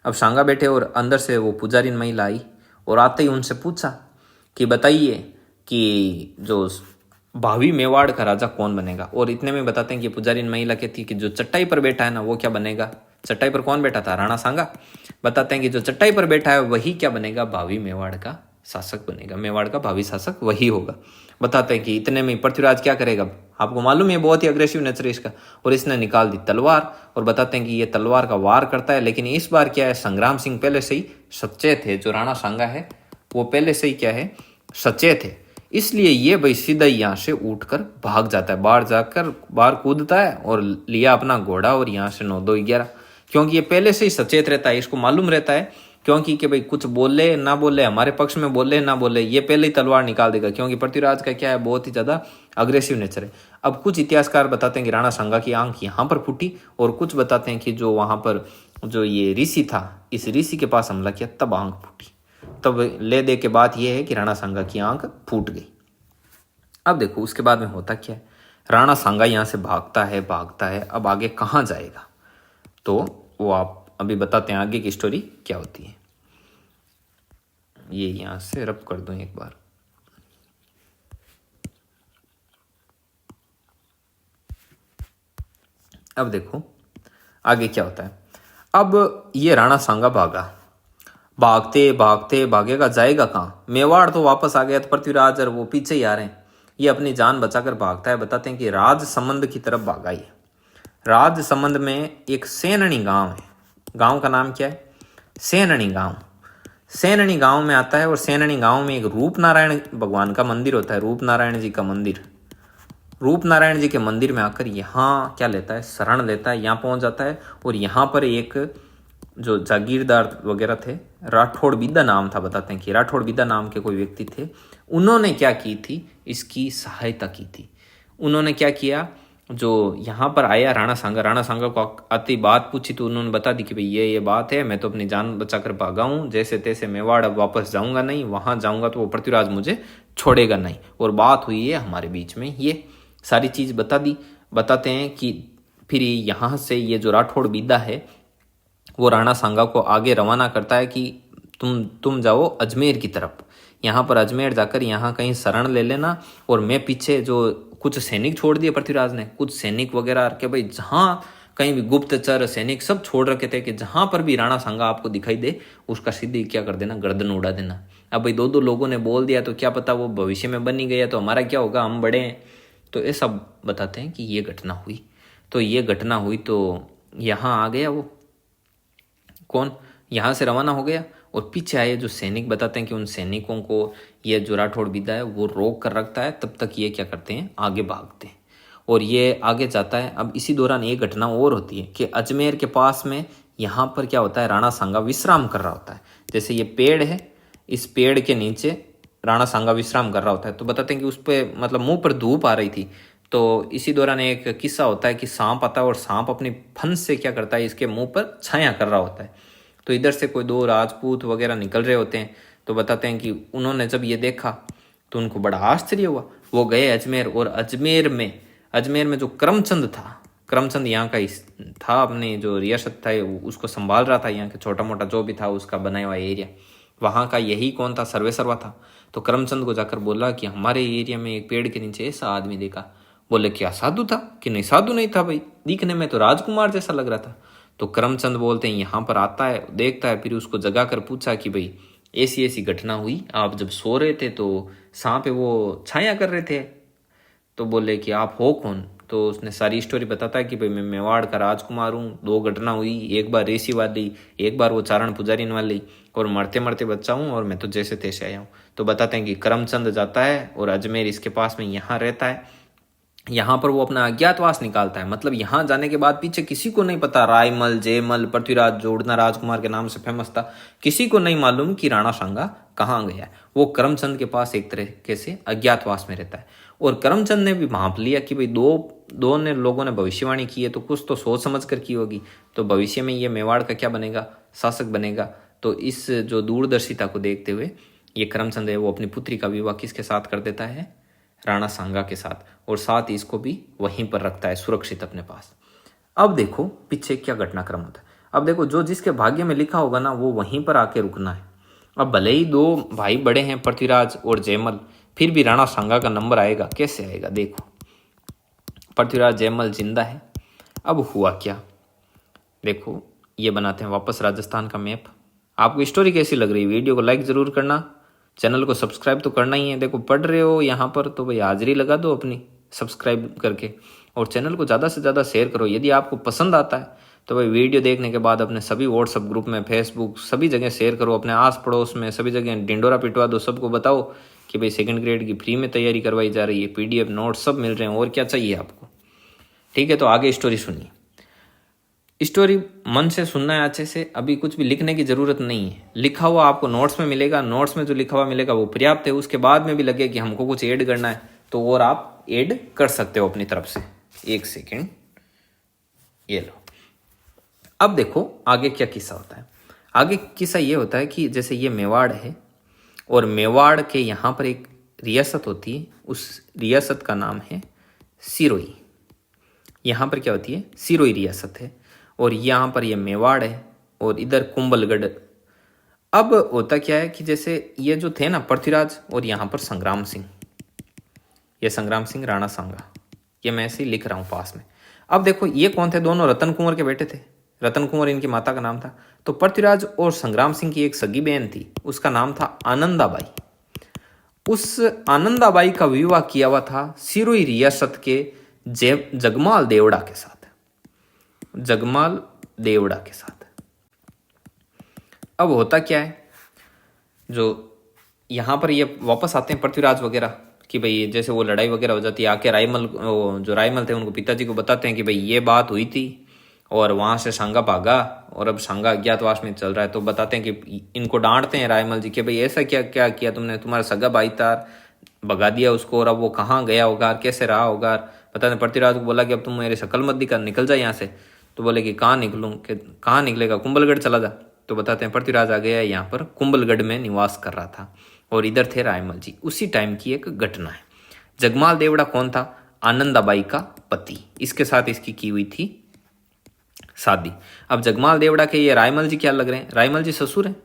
अब सांगा बैठे और अंदर से वो पुजारिन महिला आई और आते ही उनसे पूछा कि बताइए कि जो भावी मेवाड़ का राजा कौन बनेगा। और इतने में बताते हैं कि पुजारिन महिला कहती है कि जो चट्टाई पर बैठा है ना वो क्या बनेगा। चट्टाई पर कौन बैठा था, राणा सांगा। बताते हैं कि जो चट्टाई पर बैठा है वही क्या बनेगा, भावी मेवाड़ का शासक बनेगा, मेवाड़ का भावी शासक वही होगा। बताते हैं कि इतने में पृथ्वीराज क्या करेगा, आपको मालूम है बहुत ही अग्रेसिव नेचर है इसका, और इसने निकाल दी तलवार। और बताते हैं कि ये तलवार का वार करता है, लेकिन इस बार क्या है, संग्राम सिंह पहले से ही सचेत है, जो राणा सांगा है वो पहले से ही क्या है, सचेत है। इसलिए ये भाई सीधा यहाँ से उठकर भाग जाता है, बाहर कूदता है और लिया अपना घोड़ा और यहाँ से 9-2-11, क्योंकि ये पहले से ही सचेत रहता है, इसको मालूम रहता है क्योंकि कि भाई कुछ बोले ना बोले, हमारे पक्ष में बोले ना बोले, ये पहले ही तलवार निकाल देगा, क्योंकि पृथ्वीराज का क्या है, बहुत ही ज्यादा अग्रेसिव नेचर है। अब कुछ इतिहासकार बताते हैं कि राणा सांगा की आंख यहाँ पर फूटी, और कुछ बताते हैं कि जो वहां पर जो ये ऋषि था, इस ऋषि के पास हमला किया तब आंख फूटी। तब ले दे के बात यह है कि राणा सांगा की आंख फूट गई। अब देखो उसके बाद में होता क्या है, राणा सांगा यहाँ से भागता है। अब आगे कहाँ जाएगा, तो वो आप अभी बताते हैं आगे की स्टोरी क्या होती है। ये यहां से रब कर दूं एक बार। अब देखो आगे क्या होता है। अब ये राणा सांगा भागेगा, जाएगा कहाँ, मेवाड़ तो वापस आ गया, तो पृथ्वीराज और वो पीछे ही आ रहे हैं। ये अपनी जान बचाकर भागता है। बताते हैं कि राजसमंद की तरफ भागा। ये राजसमंद में एक सेनणी गांव है, गांव का नाम क्या है? सेनणी गांव। सेनणी गांव में आता है और सेनणी गांव में एक रूप नारायण भगवान का मंदिर होता है, रूप नारायण जी का मंदिर। रूप नारायण जी के मंदिर में आकर यहाँ क्या लेता है? शरण लेता है, यहाँ पहुंच जाता है। और यहाँ पर एक जो जागीरदार वगैरह थे, राठौड़ बिद्दा नाम था, बताते हैं कि राठौड़ बिद्दा नाम के कोई व्यक्ति थे, उन्होंने क्या की थी? इसकी सहायता की थी। उन्होंने क्या किया? जो यहाँ पर आया राणा सांगा को आती बात पूछी तो उन्होंने बता दी कि भाई ये बात है, मैं तो अपनी जान बचाकर भागा हूँ, जैसे तैसे मेवाड़ अब वापस जाऊंगा नहीं, वहाँ जाऊंगा तो वो पृथ्वीराज मुझे छोड़ेगा नहीं, और बात हुई है हमारे बीच में। ये सारी चीज़ बता दी। बताते हैं कि फिर यहाँ से ये जो राठौड़ बिद्दा है वो राणा सांगा को आगे रवाना करता है कि तुम जाओ अजमेर की तरफ, यहाँ पर अजमेर जाकर यहाँ कहीं शरण ले लेना, और मैं पीछे जो कुछ सैनिक छोड़ दिए पृथ्वीराज ने, कुछ सैनिक वगैरह के भाई जहाँ कहीं भी गुप्तचर सैनिक सब छोड़ रखे थे कि जहाँ पर भी राणा सांगा आपको दिखाई दे उसका सीधे क्या कर देना? गर्दन उड़ा देना। अब भाई दो लोगों ने बोल दिया तो क्या पता वो भविष्य में बन ही गया तो हमारा क्या होगा, हम बड़े हैं। तो ये सब बताते हैं कि ये घटना हुई। तो ये घटना हुई तो यहाँ आ गया वो कौन, यहाँ से रवाना हो गया, और पीछे आए जो सैनिक बताते हैं कि उन सैनिकों को ये जो राठौड़ बिद्दा है वो रोक कर रखता है। तब तक ये क्या करते हैं? आगे भागते हैं और ये आगे जाता है। अब इसी दौरान एक घटना और होती है कि अजमेर के पास में यहाँ पर क्या होता है? राणा सांगा विश्राम कर रहा होता है। जैसे ये पेड़ है, इस पेड़ के नीचे राणा सांगा विश्राम कर रहा होता है। तो बताते हैं कि उस पर मतलब मुंह पर धूप आ रही थी। तो इसी दौरान एक किस्सा होता है कि सांप आता है और सांप अपनी फंस से क्या करता है? इसके मुंह पर छाया कर रहा होता है। तो इधर से कोई दो राजपूत वगैरह निकल रहे होते हैं। तो बताते हैं कि उन्होंने जब ये देखा तो उनको बड़ा आश्चर्य हुआ। वो गए अजमेर, और अजमेर में जो करमचंद था, करमचंद यहाँ का था, अपनी जो रियासत था उसको संभाल रहा था, यहाँ के छोटा मोटा जो भी था उसका बनाया हुआ एरिया, वहाँ का यही कौन था? सर्वेसर्वा था। तो करमचंद को जाकर बोला कि हमारे एरिया में एक पेड़ के नीचे ऐसा आदमी देखा। बोले क्या साधु था? कि नहीं, साधु नहीं था भाई, दिखने में तो राजकुमार जैसा लग रहा था। तो करमचंद बोलते हैं यहाँ पर आता है, देखता है, फिर उसको जगा कर पूछा कि भाई ऐसी ऐसी घटना हुई, आप जब सो रहे थे तो सांप पे वो छाया कर रहे थे। तो बोले कि आप हो कौन? तो उसने सारी स्टोरी बताता है कि भाई मैं मेवाड़ का राजकुमार हूँ, दो घटना हुई, एक बार रेसी वाली, एक बार वो चारण पुजारी वाली, और मरते मरते बच्चा हूँ, और मैं तो जैसे तैसे आया हूँ। तो बताते हैं कि करमचंद जाता है और अजमेर इसके पास में यहाँ रहता है। यहाँ पर वो अपना अज्ञातवास निकालता है, मतलब यहाँ जाने के बाद पीछे किसी को नहीं पता। रायमल, जयमल, पृथ्वीराज जोड़ना राजकुमार के नाम से फेमस था, किसी को नहीं मालूम कि राणा सांगा कहाँ गया है। वो करमचंद के पास एक तरीके से अज्ञातवास में रहता है। और करमचंद ने भी भांप लिया कि भाई दो ने लोगों ने भविष्यवाणी की है तो कुछ तो सोच समझ कर की होगी, तो भविष्य में ये मेवाड़ का क्या बनेगा? शासक बनेगा। तो इस जो दूरदर्शिता को देखते हुए ये करमचंद है वो अपनी पुत्री का विवाह किसके साथ कर देता है? राणा सांगा के साथ, और साथ ही इसको भी वहीं पर रखता है सुरक्षित अपने पास। अब देखो पीछे क्या घटनाक्रम होता है। अब देखो जो जिसके भाग्य में लिखा होगा ना वो वहीं पर आके रुकना है। अब भले ही दो भाई बड़े हैं पृथ्वीराज और जयमल, फिर भी राणा सांगा का नंबर आएगा। कैसे आएगा? देखो पृथ्वीराज जयमल जिंदा है। अब हुआ क्या देखो, ये बनाते हैं वापस राजस्थान का मैप। आपको स्टोरी कैसी लग रही है? वीडियो को लाइक जरूर करना, चैनल को सब्सक्राइब तो करना ही है। देखो पढ़ रहे हो यहाँ पर तो भाई हाजिरी लगा दो अपनी सब्सक्राइब करके, और चैनल को ज़्यादा से ज़्यादा शेयर करो। यदि आपको पसंद आता है तो भाई वीडियो देखने के बाद अपने सभी व्हाट्सएप ग्रुप में, फेसबुक, सभी जगह शेयर करो। अपने आस पड़ोस में सभी जगह डिंडोरा पिटवा दो, सबको बताओ कि भाई सेकंड ग्रेड की फ्री में तैयारी करवाई जा रही है, PDF नोट सब मिल रहे हैं, और क्या चाहिए आपको? ठीक है, तो आगे स्टोरी सुनिए। स्टोरी मन से सुनना है अच्छे से, अभी कुछ भी लिखने की जरूरत नहीं है। लिखा हुआ आपको नोट्स में मिलेगा, नोट्स में जो लिखा हुआ मिलेगा वो पर्याप्त है। उसके बाद में भी लगे कि हमको कुछ ऐड करना है तो और आप ऐड कर सकते हो अपनी तरफ से। एक सेकेंड, ये लो। अब देखो आगे क्या किस्सा होता है। आगे किस्सा ये होता है कि जैसे ये मेवाड़ है और मेवाड़ के यहाँ पर एक रियासत होती है, उस रियासत का नाम है सिरोही। यहाँ पर क्या होती है? सिरोही रियासत है, और यहाँ पर ये मेवाड़ है और इधर कुंभलगढ़। अब होता क्या है कि जैसे ये जो थे ना पृथ्वीराज, और यहाँ पर संग्राम सिंह, ये संग्राम सिंह राणा सांगा, ये मैं ऐसे ही लिख रहा हूँ पास में। अब देखो ये कौन थे? दोनों रतन कुंवर के बेटे थे। रतन कुंवर इनकी माता का नाम था। तो पृथ्वीराज और संग्राम सिंह की एक सगी बहन थी, उसका नाम था आनंदाबाई। उस आनंदाबाई का विवाह किया हुआ था सिरोही रियासत के जगमाल देवड़ा के साथ, जगमाल देवड़ा के साथ। अब होता क्या है, जो यहाँ पर ये वापस आते हैं पृथ्वीराज वगैरह कि भाई जैसे वो लड़ाई वगैरह हो जाती है, आके रायमल, जो रायमल थे उनको पिताजी को बताते हैं कि भाई ये बात हुई थी और वहाँ से सांगा भागा और अब सांगा अज्ञातवास में चल रहा है। तो बताते हैं कि इनको डांटते हैं रायमल जी कि भाई ऐसा क्या क्या किया तुमने, तुम्हारा सगा भाई तार भगा दिया उसको और अब वो कहाँ गया होगा, कैसे रहा होगा। पता नहीं, पृथ्वीराज को बोला कि अब तुम मेरे शक्ल मत दिखा, निकल जा यहाँ से। तो बोले कि कहाँ निकलूँ, कि कहाँ निकलेगा, कुंभलगढ़ चला जा। तो बताते हैं पृथ्वीराज आ गया यहाँ पर कुंभलगढ़ में निवास कर रहा था और इधर थे रायमल जी। उसी टाइम की एक घटना है। जगमाल देवड़ा कौन था, आनंदाबाई का पति, इसके साथ इसकी की हुई थी शादी। अब जगमाल देवड़ा के ये रायमल जी क्या लग रहे हैं, रायमल जी ससुर हैं,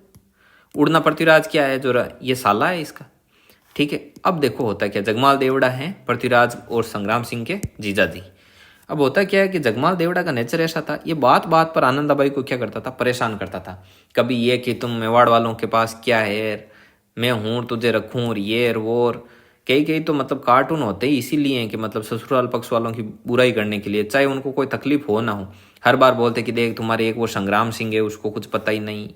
उड़ना पृथ्वीराज क्या है, जो ये साला है इसका। ठीक है, अब देखो होता क्या, जगमाल देवड़ा है पृथ्वीराज और संग्राम सिंह के जीजा जी। अब होता क्या है कि जगमाल देवड़ा का नेचर ऐसा था, ये बात बात पर आनंदाबाई को क्या करता था, परेशान करता था। कभी ये कि तुम मेवाड़ वालों के पास क्या है, मैं हूँ तुझे रखूँ, और ये और वो, और कई कई तो मतलब कार्टून होते ही इसीलिए हैं कि मतलब ससुराल पक्ष वालों की बुराई करने के लिए, चाहे उनको कोई तकलीफ हो ना हो। हर बार बोलते कि देख तुम्हारे एक वो संग्राम सिंह है, उसको कुछ पता ही नहीं।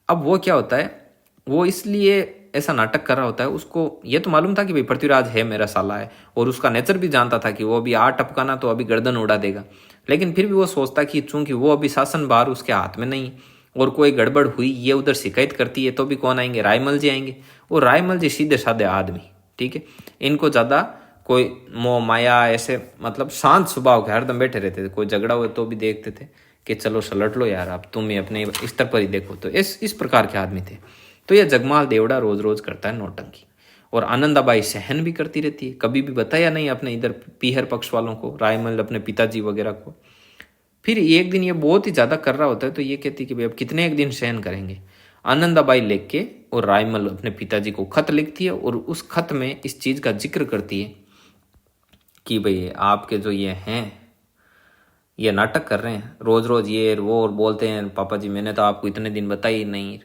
अब वो क्या होता है, वो इसलिए ऐसा नाटक कर रहा होता है, उसको ये तो मालूम था कि भाई पृथ्वीराज है मेरा साला है, और उसका नेचर भी जानता था कि वो अभी आ टपकाना तो अभी गर्दन उड़ा देगा। लेकिन फिर भी वो सोचता कि चूंकि वो अभी शासन भार उसके हाथ में नहीं, और कोई गड़बड़ हुई ये उधर शिकायत करती है तो भी कौन आएंगे, रायमल जी आएंगे। और रायमल जी सीधे साधे आदमी, ठीक है, इनको ज़्यादा कोई मोह माया ऐसे मतलब शांत स्वभाव के, हरदम बैठे रहते थे। कोई झगड़ा हुए तो भी देखते थे कि चलो सलट लो यार, आप तुम ही अपने स्तर पर ही देखो। तो इस प्रकार के आदमी थे। तो ये जगमाल देवड़ा रोज रोज करता है नौटंकी, और आनंदाबाई सहन भी करती रहती है, कभी भी बताया नहीं अपने इधर पीहर पक्ष वालों को, रायमल अपने पिताजी वगैरह को। फिर एक दिन ये बहुत ही ज़्यादा कर रहा होता है तो ये कहती कि भाई अब कितने एक दिन सहन करेंगे। आनंदाबाई लिख के और रायमल अपने पिताजी को खत लिखती है, और उस खत में इस चीज़ का जिक्र करती है कि भाई आपके जो ये हैं ये नाटक कर रहे हैं, रोज रोज ये वो, और बोलते हैं पापा जी मैंने तो आपको इतने दिन बताई ही नहीं।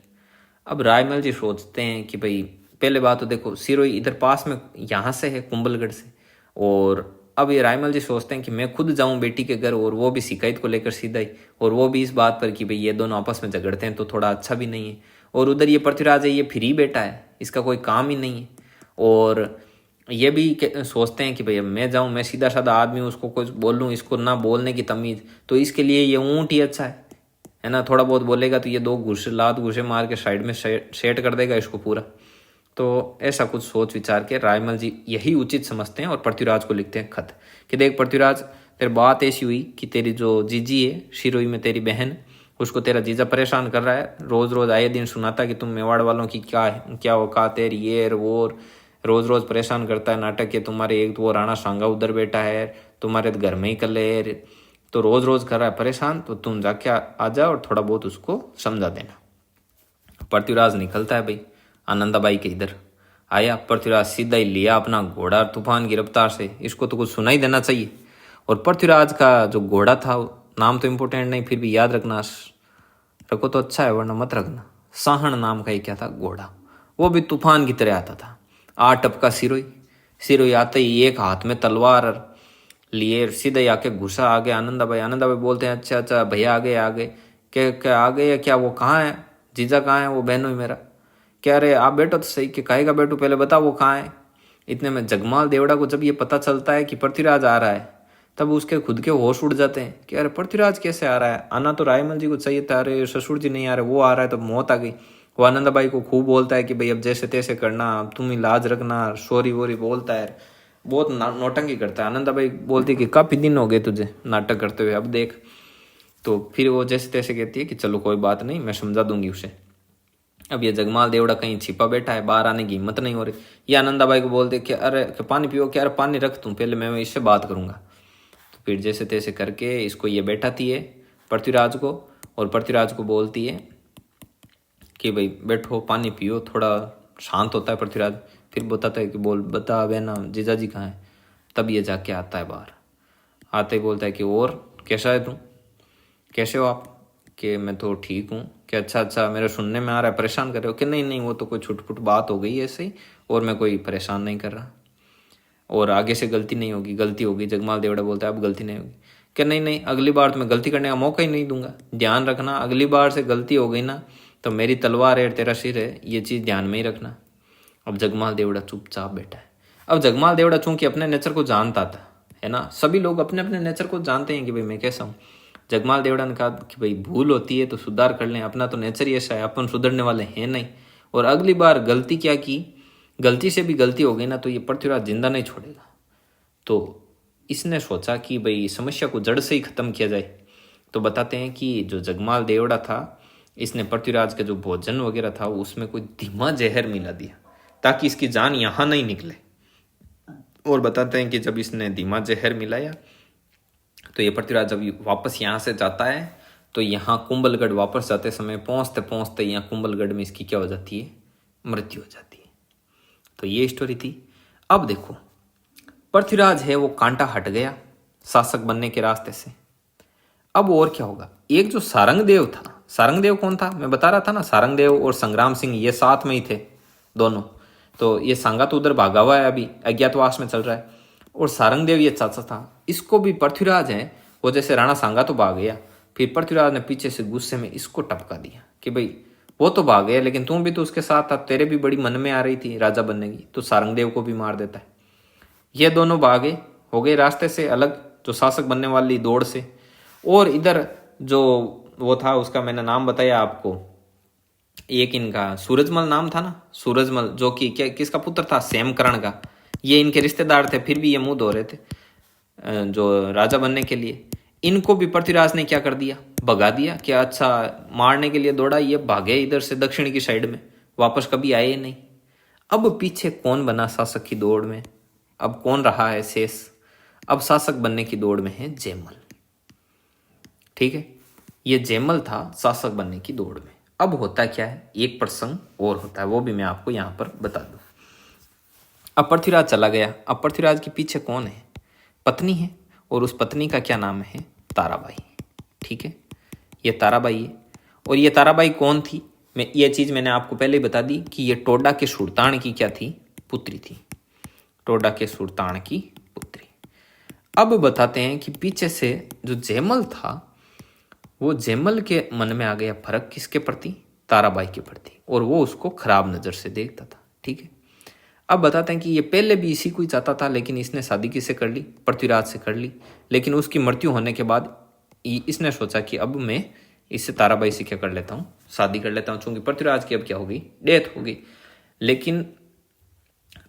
अब रायमल जी सोचते हैं कि भाई पहले बात तो देखो सिरोही इधर पास में यहाँ से है कुंभलगढ़ से, और अब ये रायमल जी सोचते हैं कि मैं खुद जाऊं बेटी के घर, और वो भी शिकायत को लेकर सीधा ही, और वो भी इस बात पर कि भाई ये दोनों आपस में झगड़ते हैं तो थोड़ा अच्छा भी नहीं है। और उधर ये पृथ्वीराज है, ये फ्री बेटा है, इसका कोई काम ही नहीं है। और ये भी सोचते हैं कि भाई अब मैं जाऊं, मैं सीधा साधा आदमी हूँ, उसको कुछ बोलूँ, इसको ना बोलने की तमीज़, तो इसके लिए ये ऊँट ही अच्छा है ना। थोड़ा बहुत बोलेगा तो ये दो घूसे मार के साइड में सेट कर देगा इसको पूरा। तो ऐसा कुछ सोच विचार के रायमल जी यही उचित समझते हैं और पृथ्वीराज को लिखते हैं खत कि देख पृथ्वीराज, तेरी बात ऐसी हुई कि तेरी जो जीजी है शिरोई में, तेरी बहन, उसको तेरा जीजा परेशान कर रहा है। रोज रोज आए दिन सुनाता कि तुम मेवाड़ वालों की क्या औकात है, ये वो, रोज रोज परेशान करता है नाटक के, तुम्हारे एक तो वो राणा सांगा उधर बैठा है, तुम्हारे घर में ही कले, तो रोज रोज कर रहा है परेशान, तो तुम जाके आ जाओ और थोड़ा बहुत उसको समझा देना। पृथ्वीराज निकलता है भाई आनंदाबाई के इधर आया। पृथ्वीराज सीधा ही लिया अपना घोड़ा तूफान की रफ्तार से, इसको तो कुछ सुना ही देना चाहिए। और पृथ्वीराज का जो घोड़ा था, नाम तो इम्पोर्टेंट नहीं फिर भी याद रखना, रखो तो अच्छा है वरना मत रखना। साहन नाम का ही क्या था घोड़ा, वो भी तूफान की तरह आता था। आ टपका सिरोई, सिरोई आते ही एक हाथ में तलवार लिए सीधे आके घुसा आगे आनंदाबाई। आनंदाबाई बोलते हैं अच्छा अच्छा भैया आगे क्या आ गए, क्या वो कहाँ है, जीजा कहाँ है, वो बहनों ही मेरा। कह रहे आप बैठो तो सही, कि काहे का बैठो, पहले बता वो कहाँ है। इतने में जगमाल देवड़ा को जब ये पता चलता है कि पृथ्वीराज आ रहा है, तब उसके खुद के होश उड़ जाते हैं कि अरे पृथ्वीराज कैसे आ रहा है, आना तो रायमल जी को चाहिए था, अरे ससुर जी नहीं आ रहे, वो आ रहा है, तो मौत आ गई। वो आनंदाबाई को खूब बोलता है कि भाई अब जैसे तैसे करना, तुम ही लाज रखना, सॉरी वोरी बोलता है, बहुत नौटंकी करता है। आनंदाबाई बोलती है कि काफ़ी दिन हो गए तुझे नाटक करते हुए, अब देख। तो फिर वो जैसे तैसे कहती है कि चलो कोई बात नहीं, मैं समझा दूंगी उसे। अब ये जगमाल देवड़ा कहीं छिपा बैठा है, बाहर आने की हिम्मत नहीं हो रही। ये आनंदाबाई को बोलते कि अरे पानी पियो, क्या, अरे पानी रख तू पहले, मैं इससे बात करूंगा। तो फिर जैसे तैसे करके इसको ये बैठाती है पृथ्वीराज को, और पृथ्वीराज को बोलती है कि भाई बैठो पानी पियो, थोड़ा शांत होता है पृथ्वीराज। फिर बताता है कि बोल बता बहना जीजा जी कहाँ है। तब ये जाके आता है बाहर, आते ही बोलता है कि और कैसा है तू, कैसे हो आप, कि मैं तो ठीक हूँ। कि अच्छा मेरे सुनने में आ रहा है परेशान कर रहे हो, कि नहीं वो तो कोई छुटपुट बात हो गई ऐसे ही, और मैं कोई परेशान नहीं कर रहा, और आगे से गलती नहीं होगी, गलती होगी। जगमाल देवड़ा बोलता है अब गलती नहीं होगी। कि नहीं अगली बार तो मैं गलती करने का मौका ही नहीं दूंगा, ध्यान रखना, अगली बार से गलती हो गई ना तो मेरी तलवार है तेरा सिर है, ये चीज़ ध्यान में ही रखना। अब जगमाल देवड़ा चुपचाप बैठा है। अब जगमाल देवड़ा चूंकि अपने नेचर को जानता था, है ना, सभी लोग अपने अपने नेचर को जानते हैं कि भाई मैं कैसा हूँ। जगमाल देवड़ा ने कहा कि भाई भूल होती है तो सुधार कर लें, अपना तो नेचर ही ऐसा है, अपन सुधरने वाले हैं नहीं। और अगली बार गलती क्या की, गलती से भी गलती हो गई ना तो ये पृथ्वीराज जिंदा नहीं छोड़ेगा। तो इसने सोचा कि भाई समस्या को जड़ से ही खत्म किया जाए। तो बताते हैं कि जो जगमाल देवड़ा था, इसने पृथ्वीराज का जो भोजन वगैरह था उसमें कोई धीमा जहर मिला दिया ताकि इसकी जान यहाँ नहीं निकले। और बताते हैं कि जब इसने धीमा जहर मिलाया तो ये पृथ्वीराज जब वापस यहाँ से जाता है तो यहाँ कुंभलगढ़ वापस जाते समय पहुँचते पहुँचते यहाँ कुंभलगढ़ में इसकी क्या हो जाती है, मृत्यु हो जाती है। तो ये स्टोरी थी। अब देखो पृथ्वीराज है वो कांटा हट गया शासक बनने के रास्ते से। अब और क्या होगा, एक जो सारंगदेव था, सारंगदेव कौन था, मैं बता रहा था ना, सारंगदेव और संग्राम सिंह ये साथ में ही थे दोनों। तो ये सांगा तो उधर भागा हुआ है, अभी अज्ञातवास में चल रहा है। और सारंगदेव ये चाचा था, इसको भी पृथ्वीराज है वो, जैसे राणा सांगा तो भाग गया, फिर पृथ्वीराज ने पीछे से गुस्से में इसको टपका दिया कि भाई वो तो भाग गया लेकिन तुम भी तो उसके साथ था, तेरे भी बड़ी मन में आ रही थी राजा बनने की, तो सारंगदेव को भी मार देता है। ये दोनों भागे, हो गए रास्ते से अलग, जो शासक बनने वाली दौड़ से। और इधर जो वो था उसका मैंने नाम बताया आपको, एक इनका सूरजमल नाम था ना, सूरजमल, जो कि क्या किसका पुत्र था, सेमकरण का। ये इनके रिश्तेदार थे, फिर भी ये मुंह धो रहे थे जो राजा बनने के लिए। इनको भी पृथ्वीराज ने क्या कर दिया, भगा दिया कि अच्छा मारने के लिए दौड़ा, ये भागे इधर से दक्षिण की साइड में, वापस कभी आए नहीं। अब पीछे कौन बना शासक की दौड़ में, अब कौन रहा है शेष, अब शासक बनने की दौड़ में है जयमल। ठीक है, ये जयमल था शासक बनने की दौड़ में। अब होता क्या है, एक प्रसंग और होता है, वो भी मैं आपको यहाँ पर बता दूं। अब पृथ्वीराज चला गया। अब पृथ्वीराज के पीछे कौन है, पत्नी है, और उस पत्नी का क्या नाम है, ताराबाई। ठीक है, ये ताराबाई है। और ये ताराबाई कौन थी, मैं ये चीज़ मैंने आपको पहले ही बता दी कि ये टोडा के सुल्तान की क्या थी, पुत्री थी, टोडा के सुल्तान की पुत्री। अब बताते हैं कि पीछे से जो जयमल था, वो जयमल के मन में आ गया फर्क, किसके प्रति, ताराबाई के प्रति, और वो उसको खराब नज़र से देखता था। ठीक है, अब बताते हैं कि ये पहले भी इसी को ही चाहता था, लेकिन इसने शादी किससे कर ली, पृथ्वीराज से कर ली। लेकिन उसकी मृत्यु होने के बाद इसने सोचा कि अब मैं इससे ताराबाई से क्या कर लेता हूँ, शादी कर लेता हूँ, चूंकि पृथ्वीराज की अब क्या हो गई, डेथ हो गई। लेकिन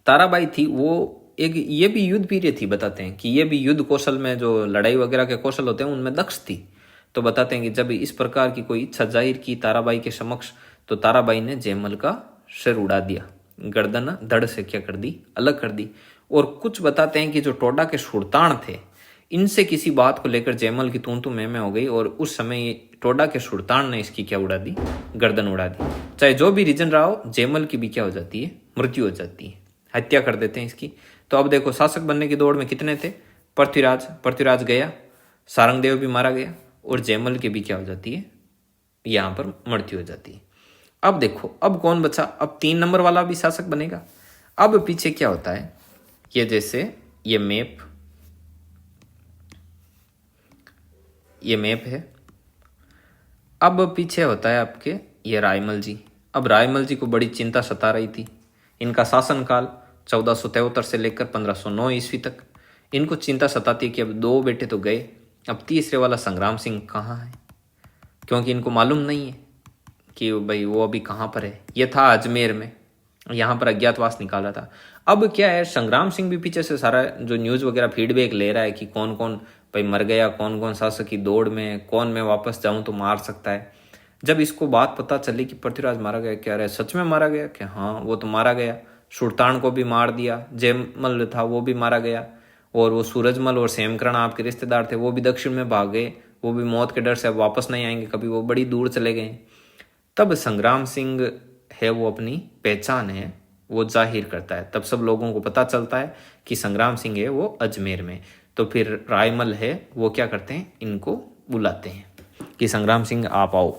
ताराबाई थी वो एक, ये भी युद्ध वीर्य थी, बताते हैं कि ये भी युद्ध कौशल में, जो लड़ाई वगैरह के कौशल होते हैं उनमें दक्ष थी। तो बताते हैं कि जब इस प्रकार की कोई इच्छा जाहिर की ताराबाई के समक्ष, तो ताराबाई ने जयमल का सिर उड़ा दिया, गर्दन धड़ से क्या कर दी, अलग कर दी। और कुछ बताते हैं कि जो टोडा के सुल्तान थे, इनसे किसी बात को लेकर जयमल की तू मैं हो गई, और उस समय टोडा के सुल्तान ने इसकी क्या उड़ा दी, गर्दन उड़ा दी। चाहे जो भी रीजन रहा हो, जयमल की भी क्या हो जाती है, मृत्यु हो जाती है, हत्या कर देते हैं इसकी। तो अब देखो शासक बनने की दौड़ में कितने थे, पृथ्वीराज गया, सारंगदेव भी मारा गया, और जयमल की भी क्या हो जाती है, यहाँ पर मृत्यु हो जाती है। अब देखो अब कौन बचा, अब 3 नंबर वाला भी शासक बनेगा। अब पीछे क्या होता है, ये जैसे ये मैप है। अब पीछे होता है आपके ये रायमल जी। अब रायमल जी को बड़ी चिंता सता रही थी। इनका शासनकाल 1473 से लेकर 1509 ईस्वी तक इनको चिंता सताती है कि अब 2 बेटे तो गए, अब तीसरे वाला संग्राम सिंह कहाँ है, क्योंकि इनको मालूम नहीं है कि भाई वो अभी कहाँ पर है। ये था अजमेर में, यहाँ पर अज्ञातवास निकाला था। अब क्या है, संग्राम सिंह भी पीछे से सारा जो न्यूज़ वगैरह फीडबैक ले रहा है कि कौन कौन भाई मर गया, कौन कौन शासक की दौड़ में, कौन मैं वापस जाऊं तो मार सकता है। जब इसको बात पता चली कि पृथ्वीराज मारा गया, क्या रहे सच में मारा गया, क्या हाँ वो तो मारा गया, सुल्तान को भी मार दिया, जयमल था वो भी मारा गया, और वो सूरजमल और सेमकरण आपके रिश्तेदार थे वो भी दक्षिण में भाग गए, वो भी मौत के डर से अब वापस नहीं आएंगे कभी, वो बड़ी दूर चले गए। तब संग्राम सिंह है वो अपनी पहचान है वो जाहिर करता है, तब सब लोगों को पता चलता है कि संग्राम सिंह है वो अजमेर में। तो फिर रायमल है वो क्या करते हैं, इनको बुलाते हैं कि संग्राम सिंह आप आओ।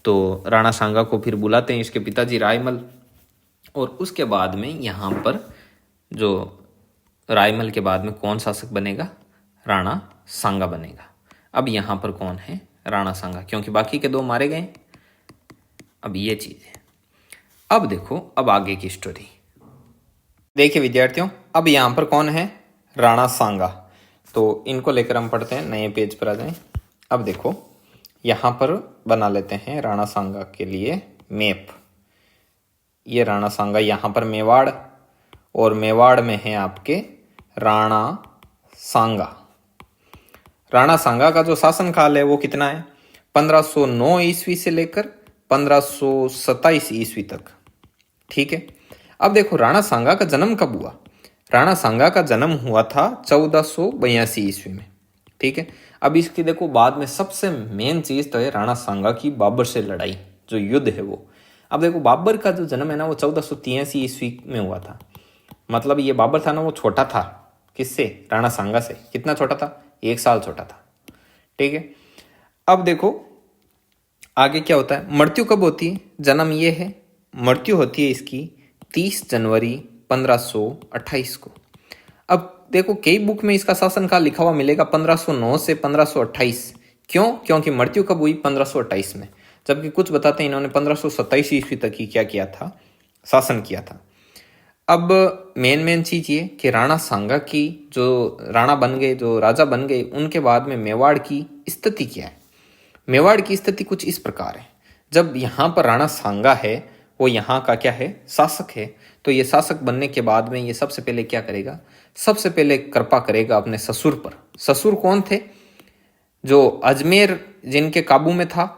तो राणा सांगा को फिर बुलाते हैं इसके पिताजी रायमल, और उसके बाद में यहाँ पर जो रायमल के बाद में कौन शासक बनेगा, राणा सांगा बनेगा। अब यहाँ पर कौन है, राणा सांगा, क्योंकि बाकी के 2 मारे गए। अब ये चीज़ है। अब देखो, अब आगे की स्टोरी देखिए विद्यार्थियों। अब यहाँ पर कौन है? राणा सांगा। तो इनको लेकर हम पढ़ते हैं, नए पेज पर आ जाएं। अब देखो यहाँ पर बना लेते हैं राणा सांगा के लिए मैप। ये राणा सांगा यहाँ पर मेवाड़, और मेवाड़ में है आपके राणा सांगा। राणा सांगा का जो शासनकाल है वो कितना है? 1509 ईस्वी से लेकर 1527 ईस्वी तक। ठीक है। अब देखो राणा सांगा का जन्म कब हुआ? राणा सांगा का जन्म हुआ था 1482 ईस्वी में। ठीक है। अब इसकी देखो बाद में सबसे मेन चीज तो है राणा सांगा की बाबर से लड़ाई, जो युद्ध है वो। अब देखो बाबर का जो जन्म है ना वो 1483 ईस्वी में हुआ था। मतलब ये बाबर था ना वो छोटा था किससे? राणा सांगा से। कितना छोटा था? 1 साल छोटा था। ठीक है। अब देखो आगे क्या होता है। मृत्यु कब होती है? जन्म ये है, मृत्यु होती है इसकी 30 जनवरी 1528 को। अब देखो कई बुक में इसका शासनकाल लिखा हुआ मिलेगा 1509 से 1528। क्यों? क्योंकि मृत्यु कब हुई? 1528 में। जबकि कुछ बताते हैं इन्होंने 1527 ईस्वी तक ही क्या किया था? शासन किया था। अब मेन चीज ये कि राणा सांगा की जो राणा बन गए, जो राजा बन गए, उनके बाद में मेवाड़ की स्थिति क्या है? मेवाड़ की स्थिति कुछ इस प्रकार है। जब यहाँ पर राणा सांगा है, वो यहाँ का क्या है? शासक है। तो ये शासक बनने के बाद में ये सबसे पहले क्या करेगा? सबसे पहले कृपा करेगा अपने ससुर पर। ससुर कौन थे? जो अजमेर जिनके काबू में था,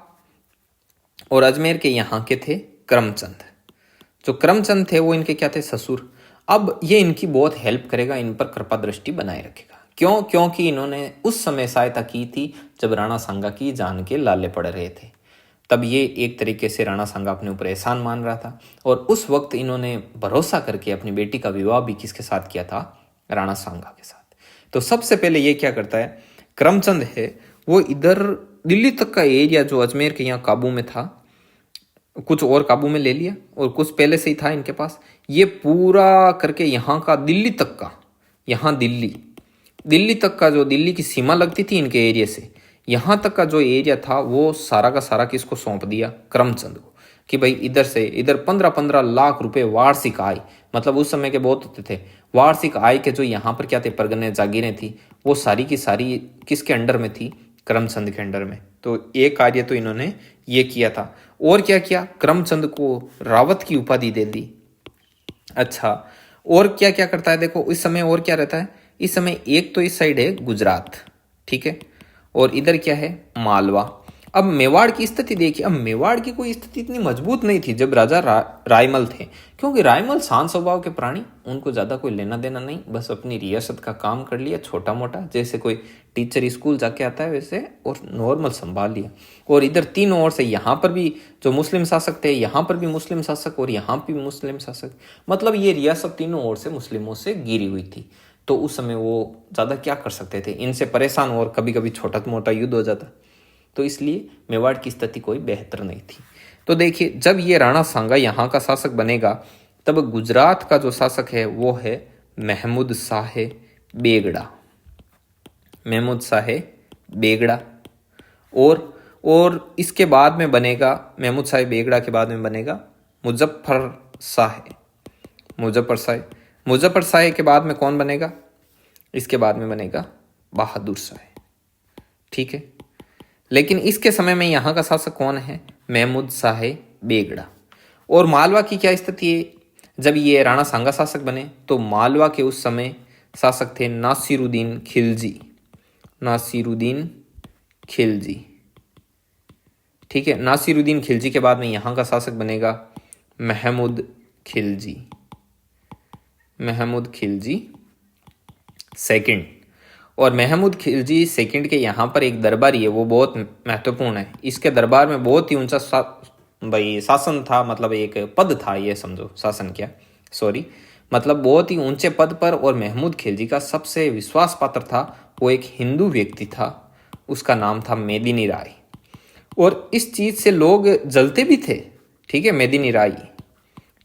और अजमेर के यहाँ के थे करमचंद। जो करमचंद थे वो इनके क्या थे? ससुर। अब ये इनकी बहुत हेल्प करेगा, इन पर कृपा दृष्टि बनाए रखेगा। क्यों? क्योंकि इन्होंने उस समय सहायता की थी जब राणा सांगा की जान के लाले पड़ रहे थे। तब ये एक तरीके से राणा सांगा अपने ऊपर एहसान मान रहा था, और उस वक्त इन्होंने भरोसा करके अपनी बेटी का विवाह भी किसके साथ किया था? राणा सांगा के साथ। तो सबसे पहले ये क्या करता है? करमचंद है वो इधर दिल्ली तक का एरिया जो अजमेर के यहाँ काबू में था, कुछ और काबू में ले लिया और कुछ पहले से ही था इनके पास। ये पूरा करके यहाँ का दिल्ली तक का, यहाँ दिल्ली तक का जो दिल्ली की सीमा लगती थी इनके एरिया से, यहाँ तक का जो एरिया था वो सारा का सारा किसको सौंप दिया? करमचंद को। कि भाई इधर से इधर 15-15 लाख रुपए वार्षिक आय, मतलब उस समय के बहुत होते थे, वार्षिक आय के जो यहाँ पर क्या थे? परगने, जागीरें थी, वो सारी की सारी किसके अंडर में थी? करमचंद के अंडर में। तो एक कार्य तो इन्होंने ये किया था। और क्या किया? करमचंद को रावत की उपाधि दे दी। अच्छा, और क्या क्या करता है? देखो इस समय और क्या रहता है? इस समय एक तो इस साइड है गुजरात, ठीक है, और इधर क्या है? मालवा। अब मेवाड़ की स्थिति देखिए। अब मेवाड़ की कोई स्थिति इतनी मजबूत नहीं थी जब राजा रायमल थे, क्योंकि रायमल शांत स्वभाव के प्राणी, उनको ज्यादा कोई लेना देना नहीं, बस अपनी रियासत का काम कर लिया छोटा मोटा, जैसे कोई टीचर स्कूल जाके आता है वैसे, और नॉर्मल संभाल लिया। और इधर तीनों ओर से, यहाँ पर भी जो मुस्लिम शासक थे, यहाँ पर भी मुस्लिम शासक, और यहाँ पर भी मुस्लिम शासक, मतलब ये रियासत तीनों ओर से मुस्लिमों से घिरी हुई थी। तो उस समय वो ज्यादा क्या कर सकते थे? इनसे परेशान, और कभी कभी छोटा मोटा युद्ध हो जाता। तो इसलिए मेवाड़ की स्थिति कोई बेहतर नहीं थी। तो देखिए जब ये राणा सांगा यहाँ का शासक बनेगा, तब गुजरात का जो शासक है वो है महमूद शाह बेगड़ा। महमूद शाह बेगड़ा। और इसके बाद में बनेगा, महमूद शाह बेगड़ा के बाद में बनेगा मुजफ्फर शाह। मुजफ्फर शाह के बाद में कौन बनेगा? इसके बाद में बनेगा बहादुर शाह। ठीक है। लेकिन इसके समय में यहाँ का शासक कौन है? महमूद शाह बेगड़ा। और मालवा की क्या स्थिति है? जब ये राणा सांगा शासक बने तो मालवा के उस समय शासक थे नासिरुद्दीन खिलजी। ठीक है। नासिरुद्दीन खिलजी के बाद में यहाँ का शासक बनेगा महमूद खिलजी सेकंड। और महमूद खिलजी सेकंड के यहाँ पर एक दरबारी है, वो बहुत महत्वपूर्ण है। इसके दरबार में बहुत ही ऊंचा शासन था, मतलब एक पद था, ये समझो, शासन क्या, सॉरी, मतलब बहुत ही ऊंचे पद पर। और महमूद खिलजी का सबसे विश्वास पात्र था वो एक हिंदू व्यक्ति था, उसका नाम था मेदिनी राय। और इस चीज से लोग जलते भी थे। ठीक है, मेदिनी राय,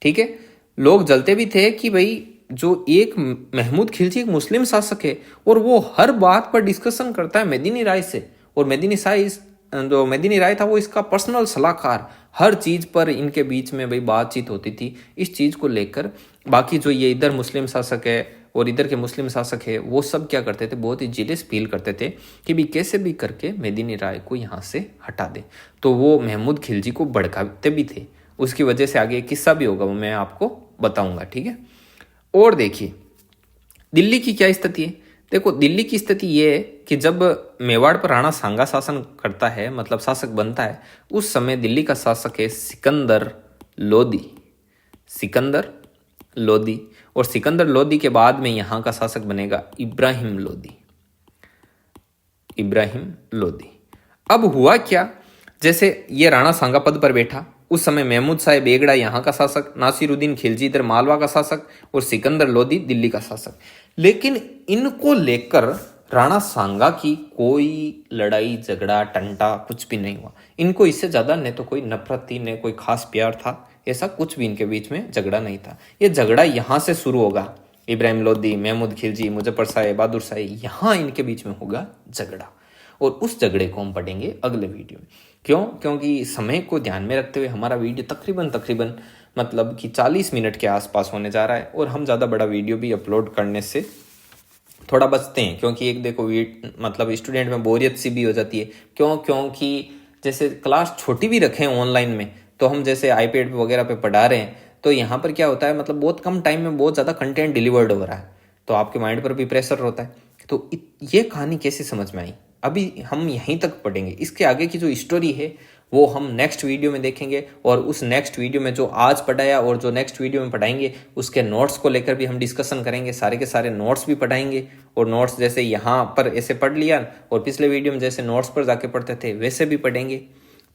ठीक है, लोग जलते भी थे कि भाई जो एक महमूद खिलजी एक मुस्लिम शासक है और वो हर बात पर डिस्कशन करता है मेदिनी राय से, और मेदिनी राय था वो इसका पर्सनल सलाहकार, हर चीज़ पर इनके बीच में भाई बातचीत होती थी इस चीज़ को लेकर। बाकी जो ये इधर मुस्लिम शासक है और इधर के मुस्लिम शासक है वो सब क्या करते थे, बहुत ही जेलस फील करते थे कि भी कैसे भी करके मेदिनी राय को यहाँ से हटा दे। तो वो महमूद खिलजी को भड़काते भी थे। उसकी वजह से आगे एक किस्सा भी होगा, वो मैं आपको बताऊंगा, ठीक है। और देखिए दिल्ली की क्या स्थिति है। देखो दिल्ली की स्थिति ये है कि जब मेवाड़ पर राणा सांगा शासन करता है, मतलब शासक बनता है, उस समय दिल्ली का शासक है सिकंदर लोदी। सिकंदर लोदी। और सिकंदर लोदी के बाद में यहाँ का शासक बनेगा इब्राहिम लोदी। इब्राहिम लोदी। अब हुआ क्या, जैसे ये राणा सांगा पद पर बैठा, उस समय महमूद शाह बेगड़ा यहाँ का शासक, नासिरुद्दीन खिलजी इधर मालवा का शासक और सिकंदर लोदी दिल्ली का शासक। लेकिन इनको लेकर राणा सांगा की कोई लड़ाई झगड़ा टंटा कुछ भी नहीं हुआ। इनको इससे ज़्यादा न तो कोई नफरत थी न कोई खास प्यार था, ऐसा कुछ भी इनके बीच में झगड़ा नहीं था। ये झगड़ा यहाँ से शुरू होगा, इब्राहिम लोदी, महमूद खिलजी, मुजफ्फर शाह, बहादुर शाह, यहाँ इनके बीच में होगा झगड़ा। और उस झगड़े को हम पढ़ेंगे अगले वीडियो में। क्यों? क्योंकि समय को ध्यान में रखते हुए हमारा वीडियो तकरीबन मतलब कि 40 मिनट के आसपास होने जा रहा है और हम ज़्यादा बड़ा वीडियो भी अपलोड करने से थोड़ा बचते हैं। क्योंकि एक देखो मतलब स्टूडेंट में बोरियत सी भी हो जाती है। क्योंकि जैसे क्लास छोटी भी रखें ऑनलाइन में, तो हम जैसे आईपैड वगैरह पे पढ़ा रहे हैं, तो यहाँ पर क्या होता है, मतलब बहुत कम टाइम में बहुत ज़्यादा कंटेंट डिलीवर्ड हो रहा है, तो आपके माइंड पर भी प्रेशर होता है। तो ये कहानी कैसे समझ में आई, अभी हम यहीं तक पढ़ेंगे। इसके आगे की जो स्टोरी है वो हम नेक्स्ट वीडियो में देखेंगे। और उस नेक्स्ट वीडियो में जो आज पढ़ाया और जो नेक्स्ट वीडियो में पढ़ाएंगे उसके नोट्स को लेकर भी हम डिस्कशन करेंगे। सारे के सारे नोट्स भी पढ़ाएंगे। और नोट्स जैसे यहाँ पर ऐसे पढ़ लिया और पिछले वीडियो में जैसे नोट्स पर जाके पढ़ते थे वैसे भी पढ़ेंगे।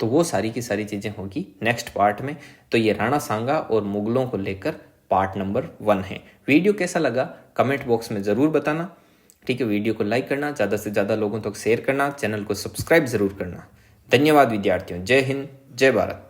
तो वो सारी की सारी चीज़ें होगी नेक्स्ट पार्ट में। तो ये राणा सांगा और मुगलों को लेकर पार्ट नंबर 1 है। वीडियो कैसा लगा कमेंट बॉक्स में ज़रूर बताना, ठीक है। वीडियो को लाइक करना, ज़्यादा से ज़्यादा लोगों तक शेयर करना, चैनल को सब्सक्राइब जरूर करना। धन्यवाद विद्यार्थियों। जय हिंद, जय भारत।